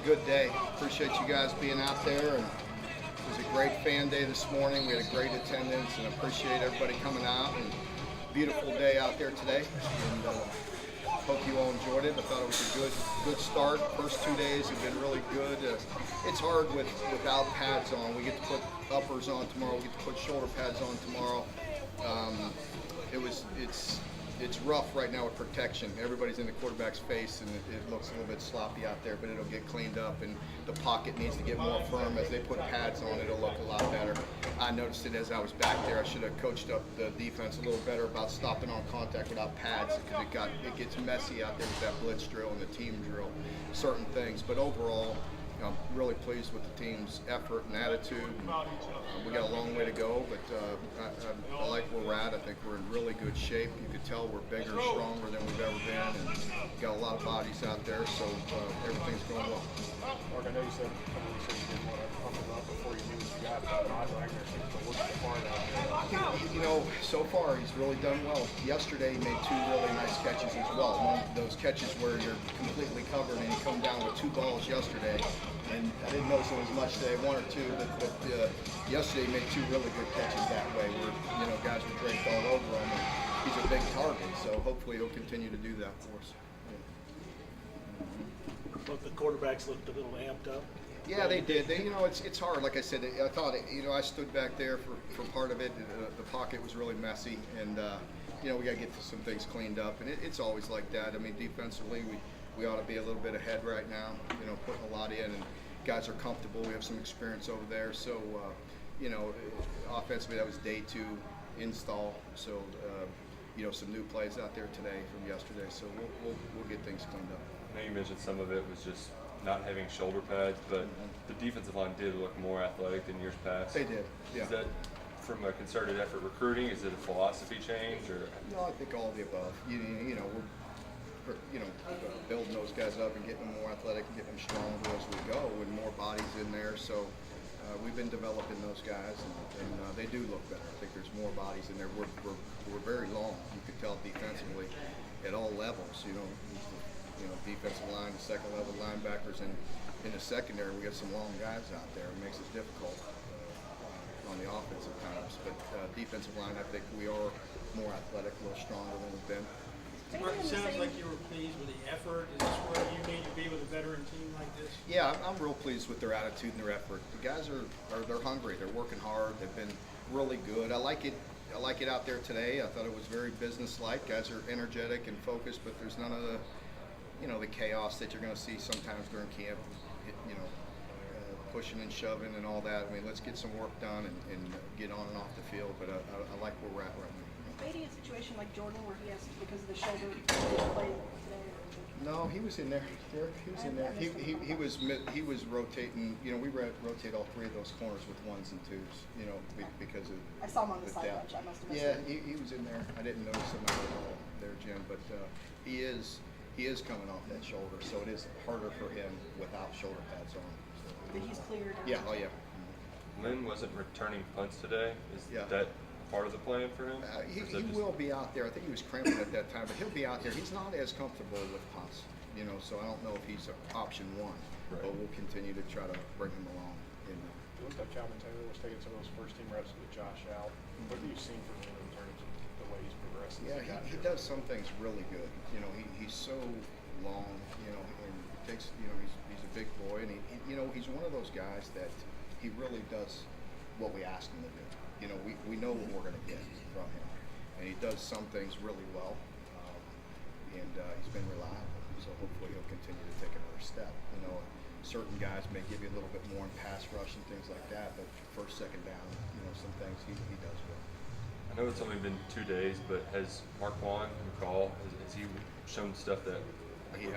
good day. Appreciate you guys being out there, and it was a great fan day this morning. We had a great attendance, and appreciate everybody coming out. And beautiful day out there today, and hope you all enjoyed it. I thought it was a good start. First 2 days have been really good. It's hard without pads on. We get to put uppers on tomorrow. We get to put shoulder pads on tomorrow. It's rough right now with protection. Everybody's in the quarterback's face, and it looks a little bit sloppy out there, but it'll get cleaned up, and the pocket needs to get more firm. As they put pads on, it'll look a lot better. I noticed it as I was back there. I should have coached up the defense a little better about stopping on contact without pads, because it gets messy out there with that blitz drill and the team drill, certain things. But overall, I'm really pleased with the team's effort and attitude. We got a long way to go, but I like where we're at. I think we're in really good shape. You could tell we're bigger, stronger than we've ever been, and got a lot of bodies out there, so everything's going well. Mark, I know you said a couple weeks ago you didn't want to pump him up before you knew what you got, but Todd Wagner seems to look the part out there. You know, so far he's really done well. Yesterday he made 2 really nice catches as well. One of those catches where you're completely covered and you come down with 2 balls yesterday. And I didn't notice it was much today, 1 or 2, but yesterday he made 2 really good catches that way, where guys were draped all over him. And he's a big target, so hopefully he'll continue to do that for us. Both the quarterbacks looked a little amped up. Yeah, they did. It's hard. Like I said, I thought, I stood back there for part of it. The pocket was really messy, and we got to get some things cleaned up. And it's always like that. I mean, defensively, we ought to be a little bit ahead right now. Putting a lot in, and guys are comfortable. We have some experience over there. So, offensively, that was day 2 install. So, some new plays out there today from yesterday. So we'll get things cleaned up. I know you mentioned some of it was just not having shoulder pads, but the defensive line did look more athletic than years past. They did, yeah. Is that from a concerted effort recruiting? Is it a philosophy change, or? No, I think all of the above. We're building those guys up and getting them more athletic and getting them stronger as we go, with more bodies in there. So we've been developing those guys, and they do look better. I think there's more bodies in there. We're very long. You could tell defensively at all levels. Defensive line, the second level linebackers, and in the secondary, we got some long guys out there. It makes it difficult on the offensive times. But defensive line, I think we are more athletic, a little stronger than we've been. Mark, it sounds like you were pleased with the effort. Is this where you need to be with a veteran team like this? Yeah, I'm real pleased with their attitude and their effort. The guys they're hungry. They're working hard. They've been really good. I like it out there today. I thought it was very business-like. Guys are energetic and focused, but there's none of the the chaos that you're going to see sometimes during camp. Pushing and shoving and all that. I mean, let's get some work done and get on and off the field. But I like where we're at right now. Fading a situation like Jordan where he has, because of the shoulder, play today? No, he was in there. Derek, he was in there. He was rotating. We rotate all 3 of those corners with 1s and 2s. Because of I saw him on the side depth. bench. I must have missed Yeah, he was in there. I didn't notice him there, Jim. But he is coming off that shoulder, so it is harder for him without shoulder pads on. So. But he's cleared. Yeah. Oh yeah. Lynn wasn't returning punts today. Is Yeah. that part of the plan for him? He will be out there. I think he was cramping at that time, but he'll be out there. He's not as comfortable with punts, so I don't know if he's option 1, Right. but we'll continue to try to bring him along. It looks like Calvin Taylor was taking some of those first team reps with Josh out. What have you seen from him in terms of the way he's progressed since Yeah, he got he here? does some things really good. He's so long, and it takes, he's a big boy, and he's one of those guys that he really does what we ask him to do. We know what we're going to get from him, and he does some things really well, and he's been reliable. So hopefully he'll continue to take another step. Certain guys may give you a little bit more in pass rush and things like that, but first, second down, some things he does well. I know it's only been 2 days, but has Marquand McCall, has he shown stuff that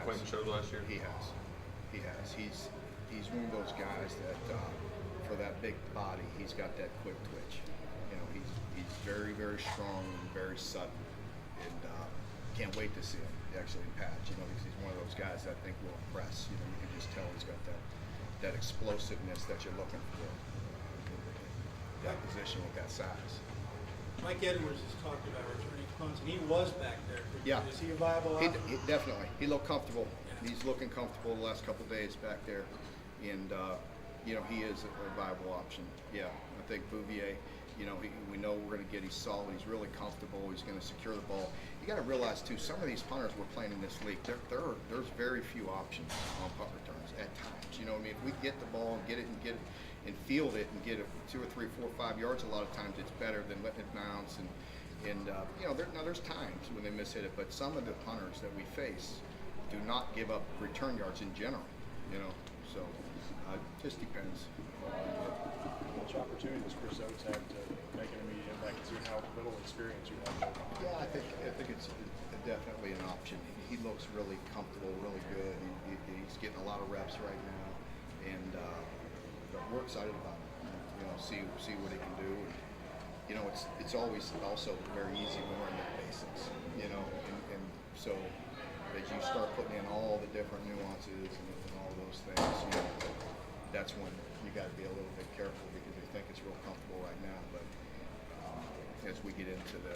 Quentin showed last year? He has. He's one of those guys that for that big body, he's got that quick twitch. He's very, very strong and very sudden, and can't wait to see him actually in patch. Because he's one of those guys that I think will impress. You can just tell he's got that explosiveness that you're looking for in that position with that size. Mike Edwards has talked about returning punts, and he was back there. Yeah. Is he a viable option? Definitely. He looked comfortable. he's looking comfortable the last couple of days back there, and you know, he is a viable option. Yeah, I think Bouvier, you know, we know we're going to get. He's solid. He's really comfortable. He's going to secure the ball. You got to realize too, some of these punters we're playing in this league, there's very few options on punt returns at times. You know what I mean? If we get the ball and get it and field it and get it 2 or 3, 4, 5 yards, a lot of times it's better than letting it bounce. And you know, there's times when they miss hit it, but some of the punters that we face do not give up return yards in general. You know, so just depends. Which opportunity does Chris Oates have to make an immediate impact, considering how little experience you have? Yeah, I think it's definitely an option. He looks really comfortable, really good. He's getting a lot of reps right now, and we're excited about him. You know, see what he can do. And, you know, it's always also very easy when we're in the basics. You know, and so as you start putting in all the different nuances and all those things, you know, that's when you got to be a little bit careful because they think it's real comfortable right now, but as we get into the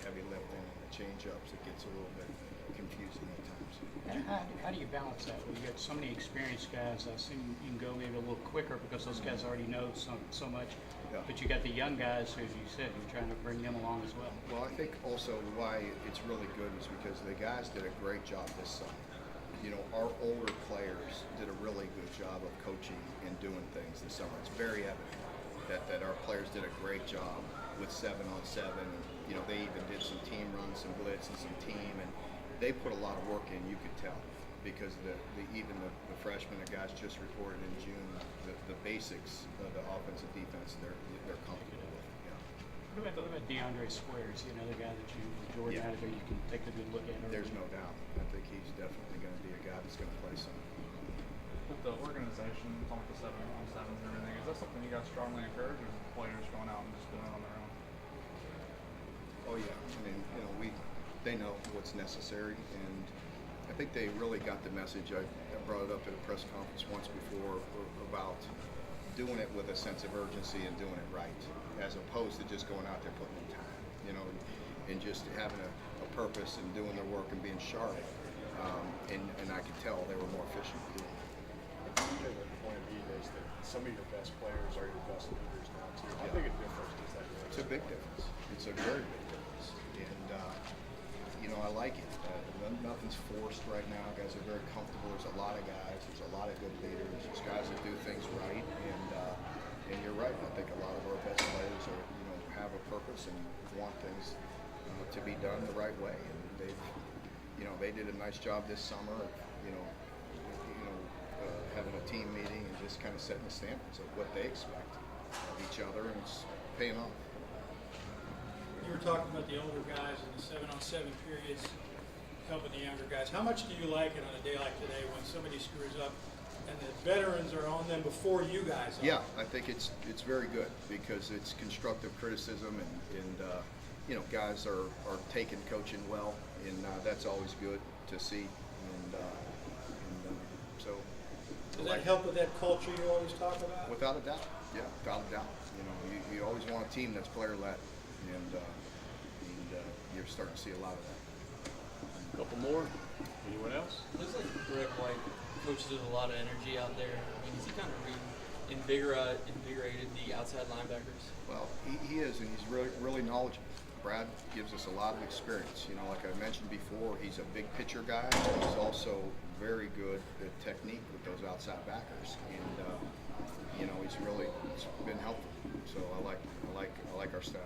heavy lifting and the change-ups, it gets a little bit confusing at times. And how do you balance that? You got so many experienced guys. I assume you can go maybe a little quicker because those guys already know so much. Yeah. But you got the young guys, who, as you said, you're trying to bring them along as well. Well, I think also why it's really good is because the guys did a great job this summer. You know, our older players did a really good job of coaching and doing things this summer. It's very evident that our players did a great job with 7-on-7. You know, they even did some team runs, some blitz, and some team, and they put a lot of work in. You could tell because even the freshmen, the guys just reported in June, the basics of the offensive defense, they're comfortable with. Yeah. What about DeAndre Squares? You know, the guy that Jordan Yeah. out there, you can take a good look at. There's no doubt. I think he's definitely going to be a guy that's going to play some. With the organization, along with the 7-on-7s and everything, is that something you guys strongly encourage, or is it players going out and just doing it on their own? Oh yeah, I mean, you know, they know what's necessary, and I think they really got the message. I brought it up at a press conference once before about doing it with a sense of urgency and doing it right, as opposed to just going out there putting in time, you know, and just having a purpose and doing their work and being sharp. And I could tell they were more efficient doing it. The point of view is that some of your best players are your best leaders now too. How big a difference does that make? It's a big difference. It's a very big difference, and you know, I like it. Nothing's forced right now. Guys are very comfortable. There's a lot of guys. There's a lot of good leaders. There's guys that do things right, and you're right. I think a lot of our best players are, you know, have a purpose and want things to be done the right way. And they did a nice job this summer of, having a team meeting and just kind of setting the standards of what they expect of each other, and it's paying off. You were talking about the older guys and the 7-on-7 periods helping the younger guys. How much do you like it on a day like today when somebody screws up and the veterans are on them before you guys are? Yeah, I think it's very good because it's constructive criticism, and you know, guys are taking coaching well, and that's always good to see. So. Does that help with that culture you always talk about? Without a doubt, yeah, without a doubt. You know, you always want a team that's player-led, and you're starting to see a lot of that. Couple more. Anyone else? Looks like Brett White coaches with a lot of energy out there. I mean, is he kind of invigorated the outside linebackers? Well, he is, and he's really knowledgeable. Brad gives us a lot of experience. You know, like I mentioned before, he's a big pitcher guy. He's also very good at technique with those outside backers, and you know, it's been helpful. So I like our staff.